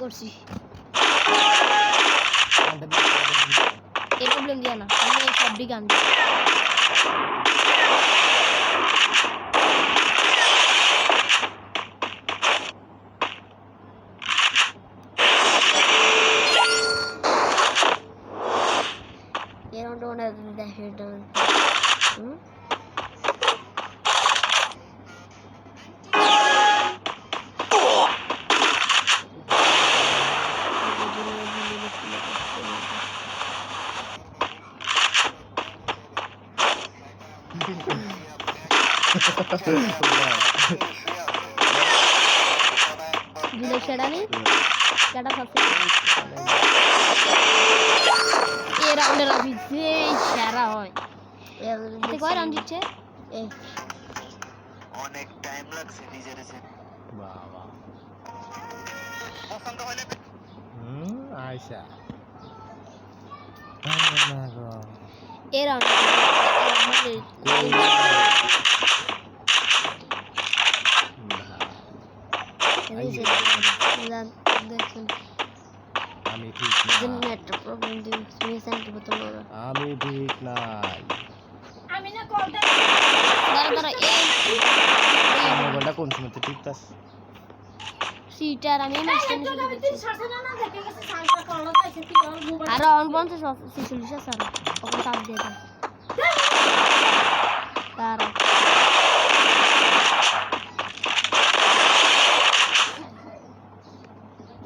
করছি এই প্রবলেম দিয়া না আমি সব দিকে আনবো don't have that here done. Did I shut on it? Shut up. এই রাউন্ডের অফিসে সেরা হয় এতে কয় রাউন্ড দিচ্ছে অনেক টাইম লাগছে নিজের সেট বাবা পছন্দ হলে আয়শা এই রাউন্ড দেখুন আমি ঠিক না একটা প্রবলেম দিই তুমি সেন্টার বলতে বলো আমি ঠিক নাই আমি না কল দাও দাঁড়া এই মোবাইলটা কোন সময় ঠিকঠাক সিটার আমি মেশিন আমি 360 না দেখে গেছে সাইন্সটা করলো তাইছে কি মোবাইল আর অন বন্ধ 46 স্যার ওকে কাট দিয়ে দাও তারা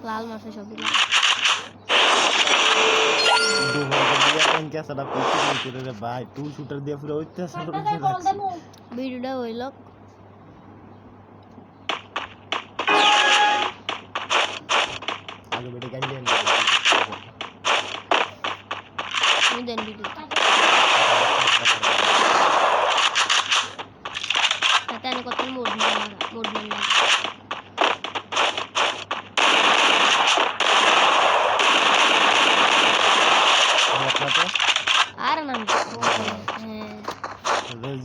লাল মাসে সব দিলাম कैसा पीछे रे भाई टू शूटर दिया फिर ओइते ভিডিওটা হইল आगे बेटे गाड़ी लेन আমি দেন ভিডিও তাতে আমি কত মোড না আর নাম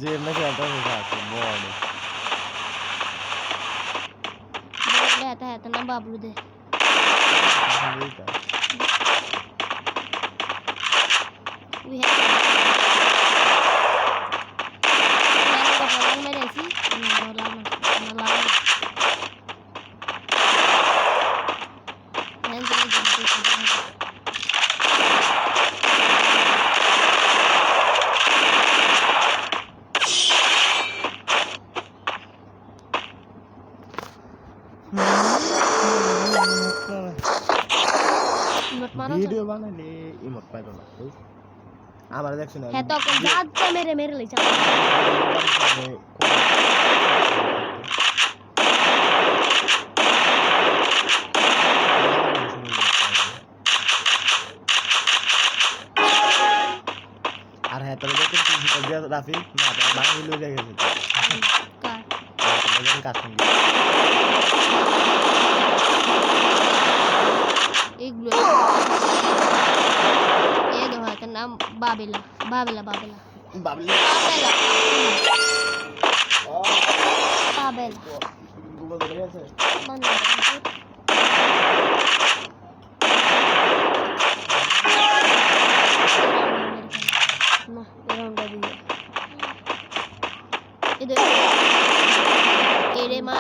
যে নাকি এটা আছে বড় এটা নাম বাবলু দে we have ভিডিও বানালে ইমোট পাইতো না আমার দেখছ না হ্যাঁ তো জাদটা মেরে লইছ আর হ্যাঁ তোর দেখছ কি রাফি না বাংলা লই গেছে কার কাট এগুলো এই দেখো এটার নাম বাবেলা বাবেলা গুগল ধরে আছে না এরাউন্ডা দিয়ে এদের এরে মা